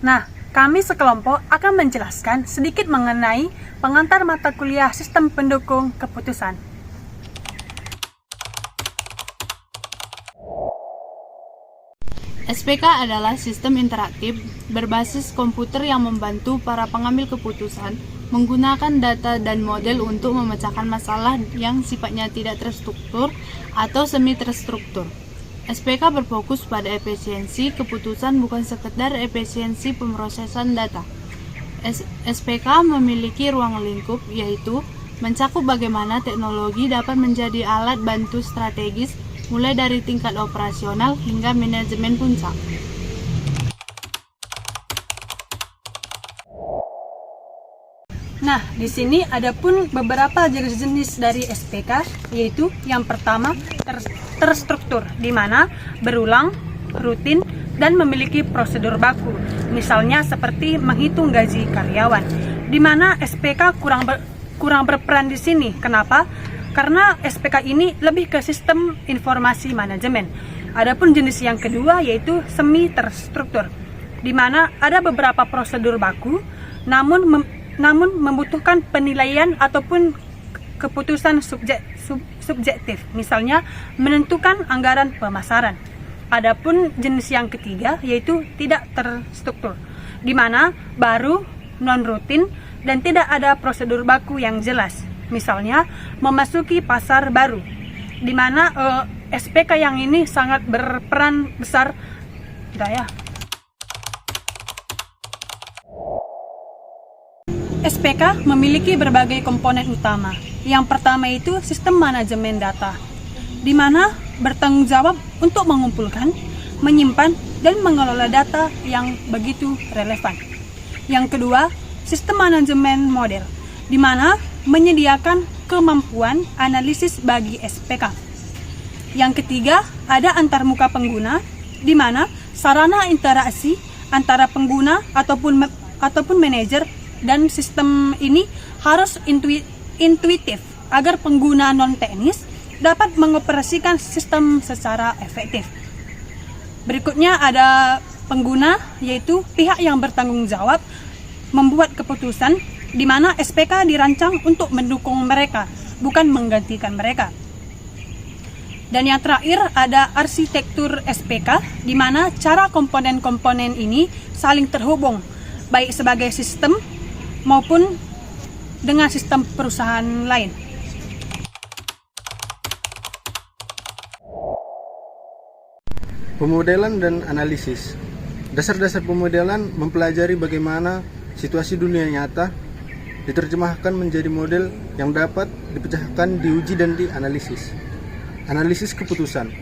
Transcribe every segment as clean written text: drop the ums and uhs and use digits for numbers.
Nah, kami sekelompok akan menjelaskan sedikit mengenai pengantar mata kuliah sistem pendukung keputusan. SPK adalah sistem interaktif berbasis komputer yang membantu para pengambil keputusan menggunakan data dan model untuk memecahkan masalah yang sifatnya tidak terstruktur atau semi terstruktur. SPK berfokus pada efisiensi keputusan, bukan sekedar efisiensi pemrosesan data. SPK memiliki ruang lingkup, yaitu mencakup bagaimana teknologi dapat menjadi alat bantu strategis mulai dari tingkat operasional hingga manajemen puncak. Nah, di sini ada pun beberapa jenis dari SPK, yaitu yang pertama terstruktur, di mana berulang, rutin, dan memiliki prosedur baku. Misalnya seperti menghitung gaji karyawan, di mana SPK kurang berperan di sini. Kenapa? Karena SPK ini lebih ke sistem informasi manajemen. Adapun jenis yang kedua yaitu semi terstruktur, di mana ada beberapa prosedur baku, namun membutuhkan penilaian ataupun keputusan subjektif, misalnya menentukan anggaran pemasaran. Adapun jenis yang ketiga yaitu tidak terstruktur, di mana baru, non-rutin, dan tidak ada prosedur baku yang jelas, misalnya memasuki pasar baru, di mana SPK yang ini sangat berperan besar. SPK memiliki berbagai komponen utama. Yang pertama itu sistem manajemen data, di mana bertanggung jawab untuk mengumpulkan, menyimpan, dan mengelola data yang begitu relevan. Yang kedua, sistem manajemen model, di mana menyediakan kemampuan analisis bagi SPK. Yang ketiga, ada antarmuka pengguna, di mana sarana interaksi antara pengguna ataupun manajer, dan sistem ini harus intuitif agar pengguna non-teknis dapat mengoperasikan sistem secara efektif. Berikutnya ada pengguna, yaitu pihak yang bertanggung jawab membuat keputusan, di mana SPK dirancang untuk mendukung mereka, bukan menggantikan mereka. Dan yang terakhir ada arsitektur SPK, di mana cara komponen-komponen ini saling terhubung, baik sebagai sistem maupun dengan sistem perusahaan lain. Pemodelan dan analisis. Dasar-dasar pemodelan mempelajari bagaimana situasi dunia nyata diterjemahkan menjadi model yang dapat dipecahkan, diuji, dan dianalisis. Analisis keputusan.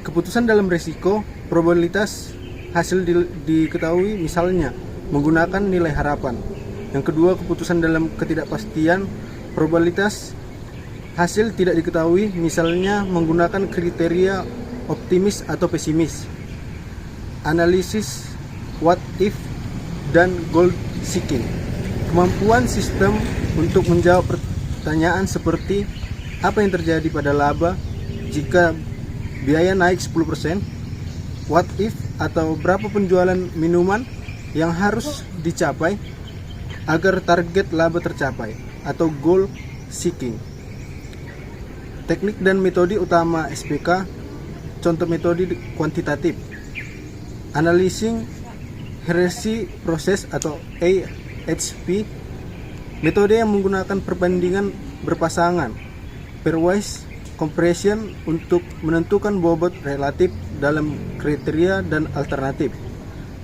Keputusan dalam risiko, probabilitas hasil diketahui, misalnya menggunakan nilai harapan. Yang kedua, keputusan dalam ketidakpastian, probabilitas hasil tidak diketahui, misalnya menggunakan kriteria optimis atau pesimis. Analisis what if dan goal seeking. Kemampuan sistem untuk menjawab pertanyaan seperti apa yang terjadi pada laba jika biaya naik 10%, what if atau berapa penjualan minuman yang harus dicapai agar target laba tercapai, atau goal seeking. Teknik dan metode utama SPK. Contoh metode kuantitatif: analyzing hierarchy process atau AHP, metode yang menggunakan perbandingan berpasangan, pairwise comparison untuk menentukan bobot relatif dalam kriteria dan alternatif.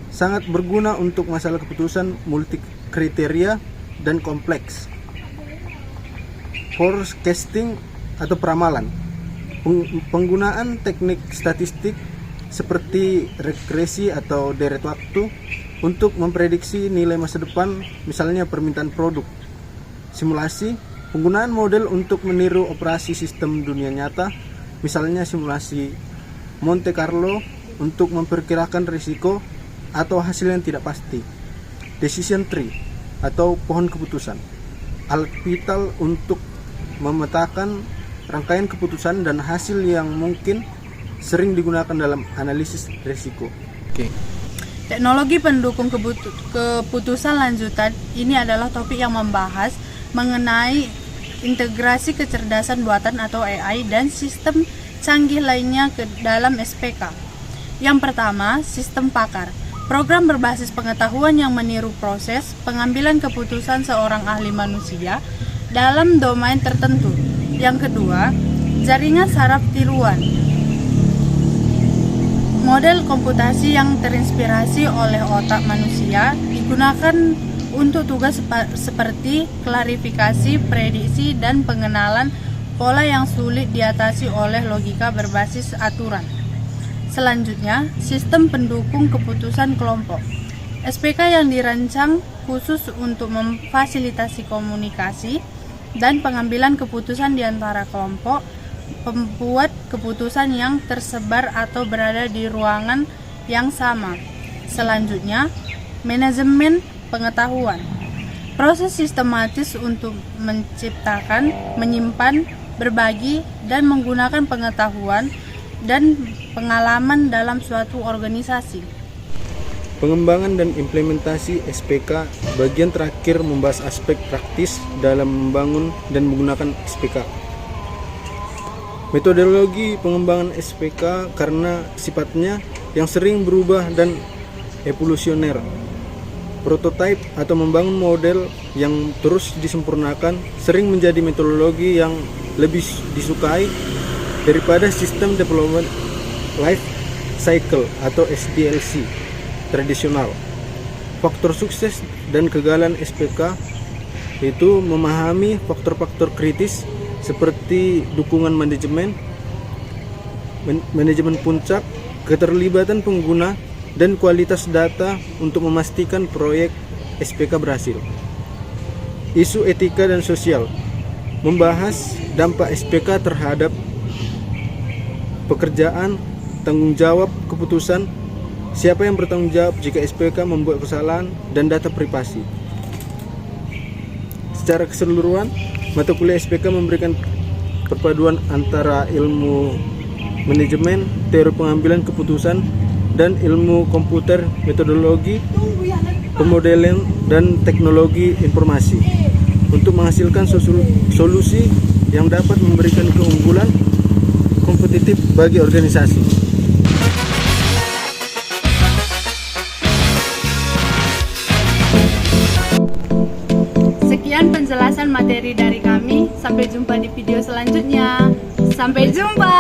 Sangat berguna untuk masalah keputusan multi kriteria dan kompleks. Forecasting atau peramalan. Penggunaan teknik statistik seperti regresi atau deret waktu untuk memprediksi nilai masa depan, misalnya permintaan produk. Simulasi, penggunaan model untuk meniru operasi sistem dunia nyata, misalnya simulasi Monte Carlo untuk memperkirakan risiko atau hasil yang tidak pasti. Decision tree atau pohon keputusan, alat vital untuk memetakan rangkaian keputusan dan hasil yang mungkin sering digunakan dalam analisis risiko. Teknologi pendukung keputusan lanjutan ini adalah topik yang membahas mengenai integrasi kecerdasan buatan atau AI dan sistem canggih lainnya ke dalam SPK. Yang pertama, sistem pakar. Program berbasis pengetahuan yang meniru proses pengambilan keputusan seorang ahli manusia dalam domain tertentu. Yang kedua, jaringan saraf tiruan. Model komputasi yang terinspirasi oleh otak manusia digunakan untuk tugas seperti klarifikasi, prediksi, dan pengenalan pola yang sulit diatasi oleh logika berbasis aturan. Selanjutnya, sistem pendukung keputusan kelompok. SPK yang dirancang khusus untuk memfasilitasi komunikasi dan pengambilan keputusan di antara kelompok pembuat keputusan yang tersebar atau berada di ruangan yang sama. Selanjutnya, manajemen pengetahuan. Proses sistematis untuk menciptakan, menyimpan, berbagi, dan menggunakan pengetahuan dan pengalaman dalam suatu organisasi. Pengembangan dan implementasi SPK, bagian terakhir membahas aspek praktis dalam membangun dan menggunakan SPK. Metodologi pengembangan SPK karena sifatnya yang sering berubah dan evolusioner. Prototype atau membangun model yang terus disempurnakan sering menjadi metodologi yang lebih disukai daripada sistem development life cycle atau SDLC tradisional. Faktor sukses dan kegagalan SPK itu memahami faktor-faktor kritis seperti dukungan manajemen puncak, keterlibatan pengguna, dan kualitas data untuk memastikan proyek SPK berhasil. Isu etika dan sosial membahas dampak SPK terhadap pekerjaan, tanggung jawab keputusan, siapa yang bertanggung jawab jika SPK membuat kesalahan, dan data privasi. Secara keseluruhan, mata kuliah SPK memberikan perpaduan antara ilmu manajemen, teori pengambilan keputusan, dan ilmu komputer, metodologi, pemodelan, dan teknologi informasi untuk menghasilkan solusi yang dapat memberikan keunggulan kompetitif bagi organisasi. Sekian penjelasan materi dari kami. Sampai jumpa di video selanjutnya. Sampai jumpa.